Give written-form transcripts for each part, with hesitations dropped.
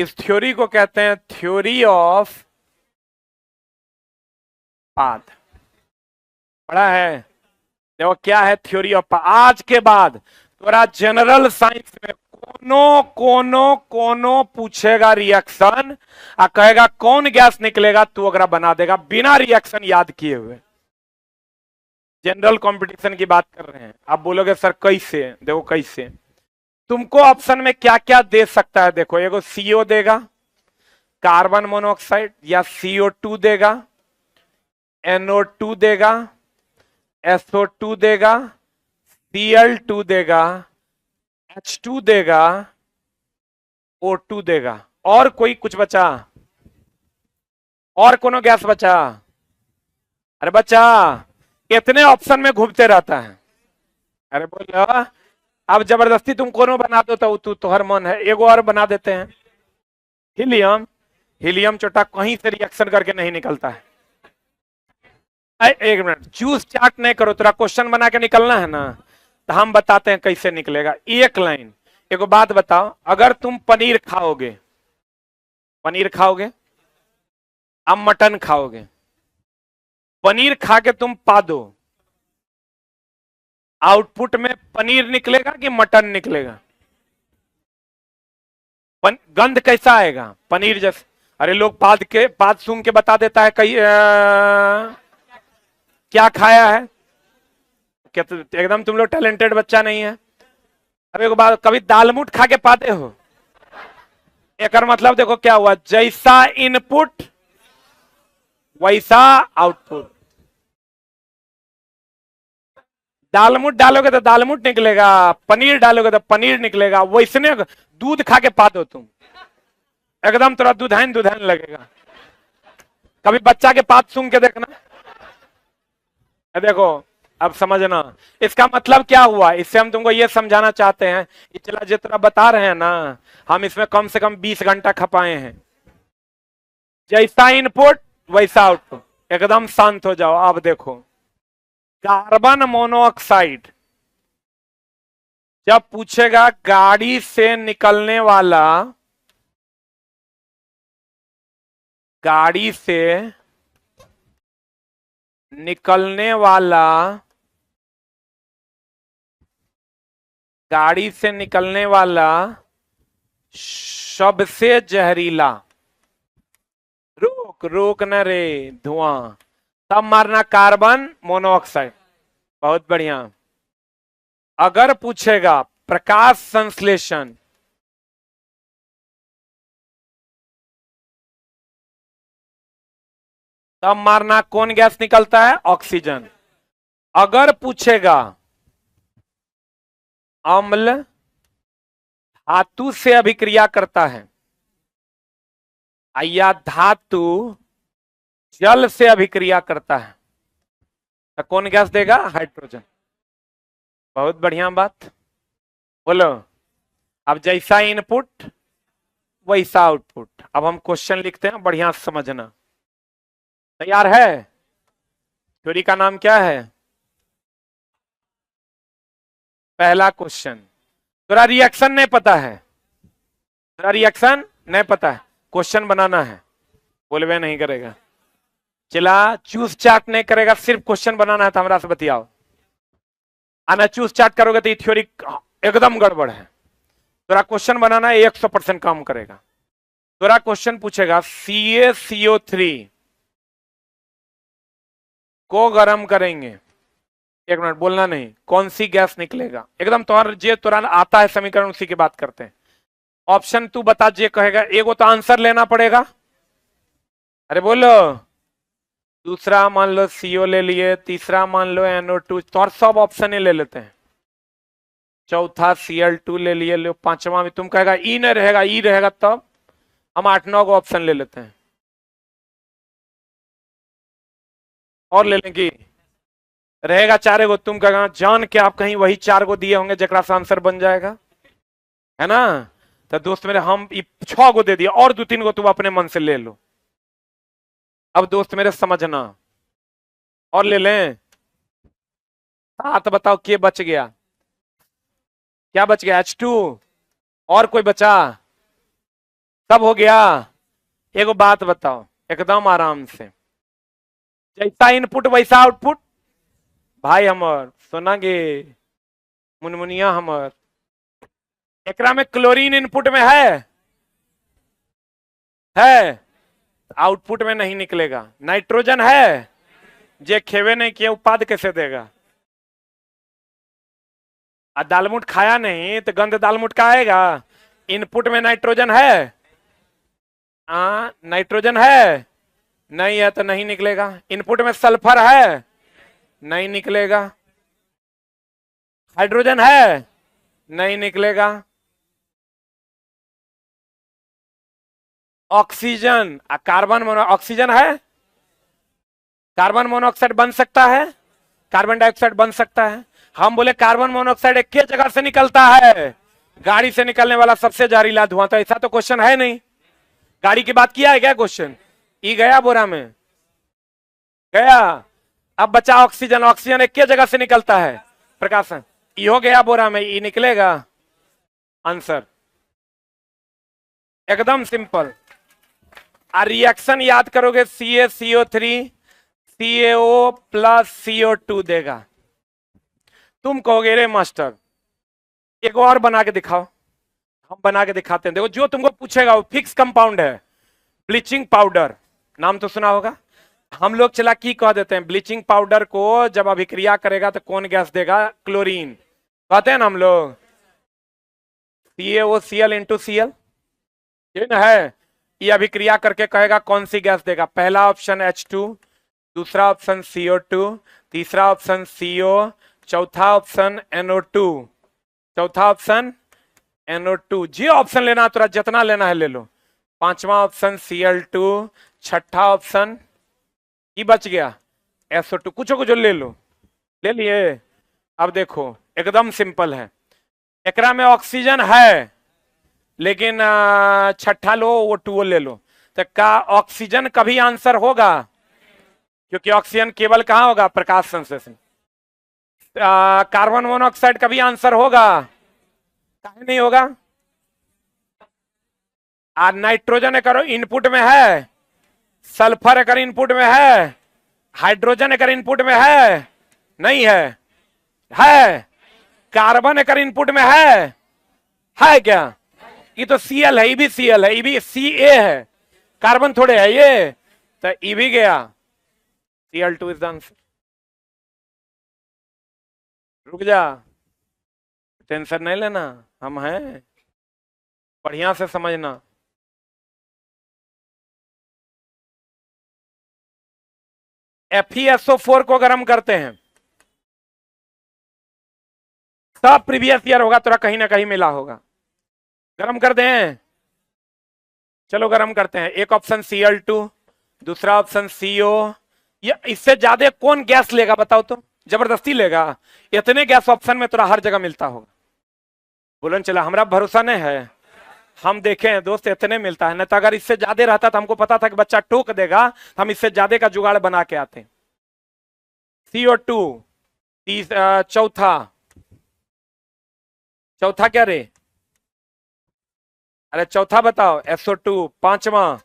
इस थ्योरी को कहते हैं थ्योरी ऑफ पाथ। पढ़ा है? देखो क्या है थ्योरी ऑफ पाथ। आज के बाद थोड़ा जनरल साइंस में कोनो कोनो कोनो पूछेगा रिएक्शन और कहेगा कौन गैस निकलेगा, तू अगर बना देगा बिना रिएक्शन याद किए हुए। जनरल कंपटीशन की बात कर रहे हैं। आप बोलोगे सर कैसे? देखो कैसे, तुमको ऑप्शन में क्या क्या दे सकता है। देखो एगो CO देगा, कार्बन मोनोऑक्साइड, या CO2 देगा, NO2 देगा, SO2 देगा, Cl2 देगा, H2 देगा, O2 देगा। और कोई कुछ बचा? और कोनो गैस बचा? अरे बच्चा कितने ऑप्शन में घूमते रहता है? अरे बोलो, अब जबरदस्ती तुम कोनो बना दो तो तू तोहर मन है। एगो और बना देते हैं, हीलियम। हीलियम छोटा कहीं से रिएक्शन करके नहीं निकलता है। एक मिनट, चूज चार्ट नहीं करो, तेरा क्वेश्चन बना के निकलना है ना, तो हम बताते हैं कैसे निकलेगा। एक लाइन। एगो बात बताओ, अगर तुम पनीर खाओगे, पनीर खाओगे, अब मटन खाओगे, पनीर खा के तुम पा दो, आउटपुट में पनीर निकलेगा कि मटन निकलेगा? गंध कैसा आएगा? पनीर जैसे। अरे लोग पाद सूंघ के बता देता है कई क्या खाया है। क्या एकदम तुम लोग टैलेंटेड बच्चा नहीं है। अब एक बात, कभी दालमूट खा के पाते हो? एक मतलब देखो क्या हुआ, जैसा इनपुट वैसा आउटपुट। दालमूट डालोगे तो दालमूट निकलेगा, पनीर डालोगे तो पनीर निकलेगा। वैसने दूध खा के पा दो तुम, एकदम थोड़ा दुधाइन दुधाइन लगेगा। कभी बच्चा के पात सूंघ के देखना। देखो अब समझना, इसका मतलब क्या हुआ। इससे हम तुमको ये समझाना चाहते हैं, चला जितना बता रहे हैं ना, हम इसमें कम से कम 20 घंटा खपाए हैं। जैसा इनपुट वैसा आउटपुट। एकदम शांत हो जाओ। अब देखो, कार्बन मोनोऑक्साइड जब पूछेगा गाड़ी से निकलने वाला, गाड़ी से निकलने वाला, गाड़ी से निकलने वाला सबसे जहरीला, रोक रोक न रे धुआं, तब मारना कार्बन मोनोऑक्साइड। बहुत बढ़िया। अगर पूछेगा प्रकाश संश्लेषण, तब मारना कौन गैस निकलता है? ऑक्सीजन। अगर पूछेगा अम्ल धातु से अभिक्रिया करता है या धातु जल से अभिक्रिया करता है, तो कौन गैस देगा? हाइड्रोजन। बहुत बढ़िया बात। बोलो, अब जैसा इनपुट वैसा आउटपुट। अब हम क्वेश्चन लिखते हैं, बढ़िया से समझना। तैयार है? थ्योरी का नाम क्या है? पहला क्वेश्चन। तेरा रिएक्शन नहीं पता है, तेरा रिएक्शन नहीं पता है, क्वेश्चन बनाना है। बोलवे नहीं करेगा, चला चूज चार्ट नहीं करेगा, सिर्फ क्वेश्चन बनाना है। तो हमारा से बतियाओ। आना चूज चार्ट करोगे तो ये थ्योरी एकदम गड़बड़ है। तेरा क्वेश्चन बनाना है, 100% काम करेगा। तेरा क्वेश्चन पूछेगा CaCO3 को गर्म करेंगे, एक मिनट बोलना नहीं, कौन सी गैस निकलेगा? एकदम तुम्हारा जे तुरंत आता है समीकरण उसी की बात करते हैं। ऑप्शन तू बता, जे कहेगा एगो तो आंसर लेना पड़ेगा। अरे बोलो। दूसरा मान लो CO ले लिए, तीसरा मान लो NO2, तो सब ऑप्शन ही ले लेते हैं। चौथा Cl2 ले लिए, लो पांचवा में तुम कहेगा ई नहीं रहेगा, ई रहेगा, तब हम 8-9 को ऑप्शन ले लेते हैं। और ले लेंगे, रहेगा 4 गो। तुम कहेगा जान के आप कहीं वही 4 गो दिए होंगे जरा से आंसर बन जाएगा, है ना? तो दोस्त मेरे हम 6 गो दे दिए, और 2-3 गो तुम अपने मन से ले लो। अब दोस्त मेरे समझना, और ले लें। 7 बताओ के बच गया? क्या बच गया? H2। और कोई बचा? सब हो गया। एगो बात बताओ एकदम आराम से, जैसा इनपुट वैसा आउटपुट। भाई हमर सुना गे, मुनमुनिया हमर, एकरा में क्लोरीन इनपुट में है, आउटपुट में नहीं निकलेगा। नाइट्रोजन है, जे खेवे नहीं किया उत्पाद कैसे देगा? दालमुट खाया नहीं तो गंध दालमुट का आएगा। इनपुट में नाइट्रोजन है, नाइट्रोजन है, नहीं है तो नहीं निकलेगा। इनपुट में सल्फर है, नहीं निकलेगा। हाइड्रोजन है, नहीं निकलेगा। ऑक्सीजन कार्बन ऑक्सीजन है, कार्बन मोनोऑक्साइड बन सकता है, कार्बन डाइऑक्साइड बन सकता है। हम बोले कार्बन मोनोऑक्साइड एक ही जगह से निकलता है, गाड़ी से निकलने वाला सबसे जहरीला धुआं। तो ऐसा तो क्वेश्चन है नहीं, गाड़ी की बात किया है क्या क्वेश्चन? ई गया बोरा में, गया। अब बचा ऑक्सीजन, ऑक्सीजन एक ही जगह से निकलता है, प्रकाशन। ई हो गया बोरा में, ई निकलेगा आंसर। एकदम सिंपल। रिएक्शन याद करोगे, CaCO3 CaO प्लस CO2 देगा। तुम कहोगे रे मास्टर एक और बना के दिखाओ, हम बना के दिखाते हैं। देखो जो तुमको पूछेगा वो फिक्स कंपाउंड है। ब्लीचिंग पाउडर नाम तो सुना होगा, हम लोग चला की कह देते हैं। ब्लीचिंग पाउडर को जब अभिक्रिया करेगा तो कौन गैस देगा? क्लोरीन कहते हैं ना हम लोग, CaOCl इंटू Cl, ये ना है। ये अभिक्रिया करके कहेगा कौन सी गैस देगा? पहला ऑप्शन H2, दूसरा ऑप्शन CO2, तीसरा ऑप्शन CO, चौथा ऑप्शन NO2, चौथा ऑप्शन NO2। जी ऑप्शन लेना तो जितना लेना है ले लो। पांचवा ऑप्शन Cl2, छठा ऑप्शन ये बच गया SO2, कुछ कुछ ले लो। ले लिए। अब देखो एकदम सिंपल है, एकरा में ऑक्सीजन है लेकिन छठा लो वो 2 ले लो। तो का ऑक्सीजन कभी आंसर होगा? क्योंकि ऑक्सीजन केवल कहां होगा? प्रकाश संश्लेषण। कार्बन मोनोऑक्साइड कभी आंसर होगा? काहे नहीं होगा? नाइट्रोजन अगर इनपुट में है, सल्फर अगर इनपुट में है, हाइड्रोजन अगर इनपुट में है, नहीं है। कार्बन अगर इनपुट में है क्या? ये तो Cl है, ये भी Cl है, ये भी Ca है, कार्बन थोड़े है ये, तो ये भी गया। Cl2 is the answer. रुक जा, टेंशन नहीं लेना, हम हैं, बढ़िया से समझना। FeSO4 को गर्म करते हैं, सब प्रीवियस ईयर होगा, थोड़ा कहीं ना कहीं मिला होगा। गरम कर दें, चलो गरम करते हैं। एक ऑप्शन Cl2, दूसरा ऑप्शन CO। ये इससे ज्यादा कौन गैस लेगा बताओ तो? जबरदस्ती लेगा? इतने गैस ऑप्शन में थोड़ा हर जगह मिलता होगा। बोलन चला, हमारा भरोसा नहीं है, हम देखे हैं दोस्त, इतने मिलता है। नहीं तो अगर इससे ज्यादा रहता तो हमको पता था कि बच्चा टोक देगा, हम इससे ज्यादा का जुगाड़ बना के आते हैं। CO2 चौथा क्या रे? अरे चौथा बताओ। SO2 पांचवा,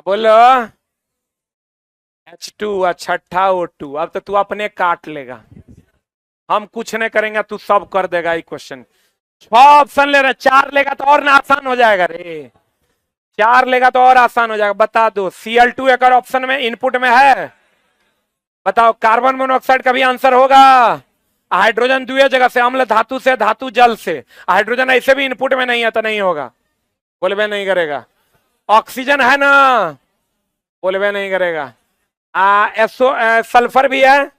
बोलो। H2 छठा O2। अब तो तू अपने काट लेगा, हम कुछ नहीं करेंगे, तू सब कर देगा। ये क्वेश्चन 6 ऑप्शन ले रहे, 4 लेगा तो और ना आसान हो जाएगा रे, 4 लेगा तो और आसान हो जाएगा। बता दो, Cl2 एक और ऑप्शन में इनपुट में है, बताओ कार्बन मोनोऑक्साइड का भी आंसर होगा। हाइड्रोजन दुए जगह से, अम्ल धातु से, धातु जल से। हाइड्रोजन ऐसे भी इनपुट में नहीं है तो नहीं होगा, बोलबे नहीं करेगा। ऑक्सीजन है ना, बोलबे नहीं करेगा। सल्फर भी है,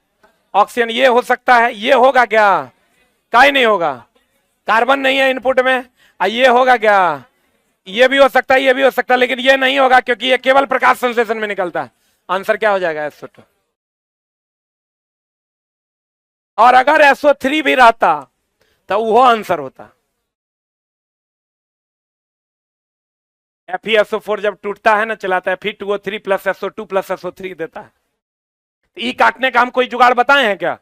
ऑक्सीजन, ये हो सकता है, ये होगा क्या? का नहीं होगा, कार्बन नहीं है इनपुट में। ये होगा क्या? ये भी हो सकता है, ये भी हो सकता है, लेकिन ये नहीं होगा क्योंकि ये केवल प्रकाश संश्लेषण में निकलता है। आंसर क्या हो जाएगा? SO2। और अगर SO3 भी रहता तो वो आंसर होता। FeSO4 जब टूटता है ना, चलाता है, Fe2O3 plus SO2 plus SO3 देता है। ई काटने का हम कोई जुगाड़ बताए हैं क्या?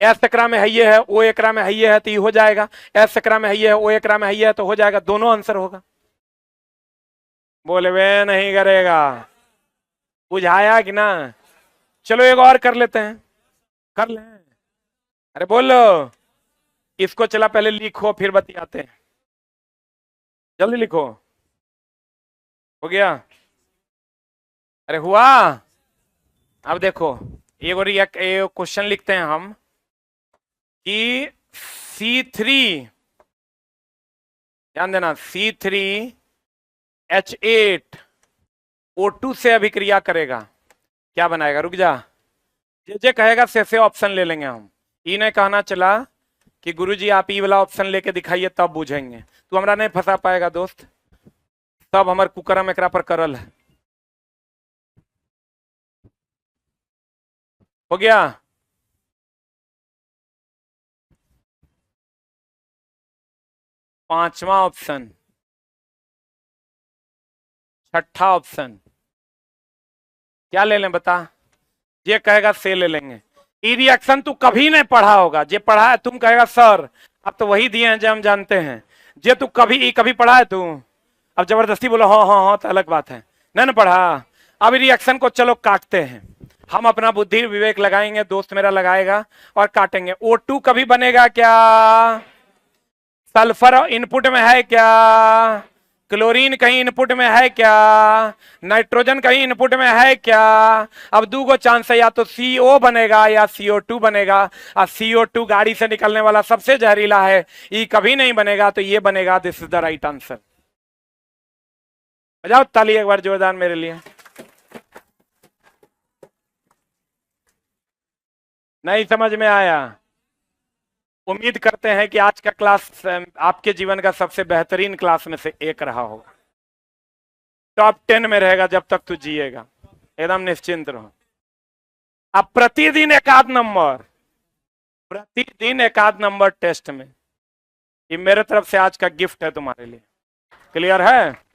एस एकरा में है ये है, ओ एकरा में है ये है, तो ये हो जाएगा। एस एकरा में है ये है, ओ एकरा में है ये है, तो हो जाएगा। दोनों आंसर होगा। बोले वे नहीं करेगा, बुझाया कि ना। चलो एक और कर लेते हैं, कर ले। अरे बोलो, इसको चला पहले लिखो फिर बतियाते हैं। जल्दी लिखो। हो गया? अरे हुआ। अब देखो, एक क्वेश्चन लिखते हैं हम कि C3, ध्यान देना, C3H8O2 से अभिक्रिया करेगा, क्या बनाएगा? रुक जा, जे कहेगा से ऑप्शन ले लेंगे हम। ई ने कहना चला कि गुरुजी आप ई वाला ऑप्शन लेके दिखाइए तब बुझेंगे। तू हमरा नहीं फंसा पाएगा दोस्त, तब हमार कुकरम एकरा पर करल है। हो गया? पांचवा ऑप्शन, छठा ऑप्शन, क्या ले लें बता? ये कहेगा से ले लेंगे। ई रिएक्शन तू कभी नहीं पढ़ा होगा, जे पढ़ा है तुम कहेगा सर अब तो वही दिए हैं जो हम जानते हैं। जे तू कभी पढ़ा है तू, अब जबरदस्ती बोलो हाँ हाँ हाँ तो अलग बात है। नहीं ना पढ़ा। अब रिएक्शन को चलो काटते हैं, हम अपना बुद्धि विवेक लगाएंगे, दोस्त मेरा लगाएगा और काटेंगे। O2 कभी बनेगा क्या? सल्फर इनपुट में है क्या? क्लोरीन कहीं इनपुट में है क्या? नाइट्रोजन कहीं इनपुट में है क्या? अब दो गो चांस है, या तो CO बनेगा या CO2 बनेगा। और CO2 गाड़ी से निकलने वाला सबसे जहरीला है, ये कभी नहीं बनेगा, तो ये बनेगा। This is the right answer. बजाओ ताली एक बार जोरदार मेरे लिए। नहीं समझ में आया? उम्मीद करते हैं कि आज का क्लास आपके जीवन का सबसे बेहतरीन क्लास में से एक रहा होगा। टॉप 10 में रहेगा जब तक तू जिएगा, एकदम निश्चिंत रहो। अब प्रतिदिन एक आध नंबर, प्रतिदिन एक आध नंबर टेस्ट में, ये मेरे तरफ से आज का गिफ्ट है तुम्हारे लिए। क्लियर है?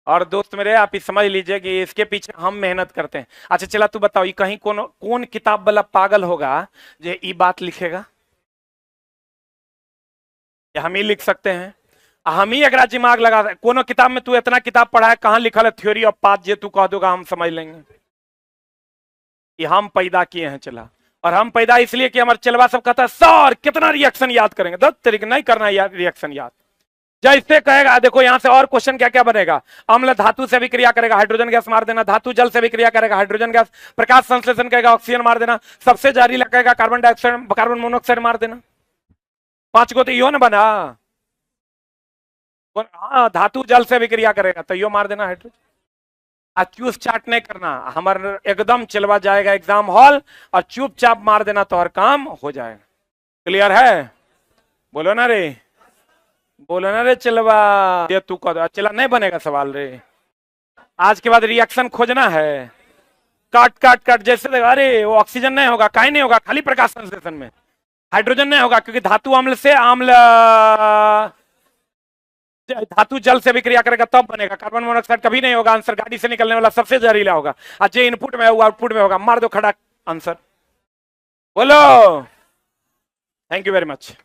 और दोस्त मेरे आप समझ लीजिए कि इसके पीछे हम मेहनत करते हैं। अच्छा चला तू बताओ, ये कहीं कौन किताब वाला पागल होगा जो ये बात लिखेगा? या हम ही लिख सकते हैं? हम ही अगर दिमाग लगा, कोनो किताब में तू इतना किताब पढ़ा है, कहां लिखा है थ्योरी ऑफ पाथ, जे तू कह दोगा हम समझ लेंगे। ये हम पैदा किए हैं चला, और हम पैदा इसलिए कि हमारे चलवा सब कहता है सर कितना रिएक्शन याद करेंगे। 10 तरीके नहीं करना यार रिएक्शन याद। जैसे कहेगा देखो यहां से और क्वेश्चन क्या क्या बनेगा। अम्ल धातु से भी क्रिया करेगा, हाइड्रोजन गैस मार देना। धातु जल से भी क्रिया करेगा, हाइड्रोजन गैस। प्रकाश संश्लेषण करेगा, ऑक्सीजन मार देना। सबसे जहरीला कहेगा कार्बन डाइऑक्साइड, कार्बन मोनोऑक्साइड मार देना। 5 को तो यो ना बना। हाँ धातु जल से भी क्रिया करेगा तो यो मार देना हाइड्रोजन। चूस चाट नहीं करना, हमारा एकदम चलवा जाएगा एग्जाम हॉल, और चुपचाप मार देना तो हर काम हो जाएगा। क्लियर है? बोलो ना रे, बोलो ना रे चलवा। ये तू कह चला नहीं बनेगा सवाल रे। आज के बाद रिएक्शन खोजना है, काट काट काट। जैसे अरे वो ऑक्सीजन नहीं होगा, काहे नहीं होगा? खाली प्रकाश संश्लेषण में। हाइड्रोजन नहीं होगा क्योंकि धातु अम्ल से अम्ल, धातु जल से भी क्रिया करेगा तब बनेगा। कार्बन मोनोऑक्साइड कभी नहीं होगा। आंसर गाड़ी से निकलने वाला सबसे जहरीला होगा, और जे इनपुट में है वो आउटपुट में होगा। मार दो खड़ा आंसर। बोलो। Thank you very much.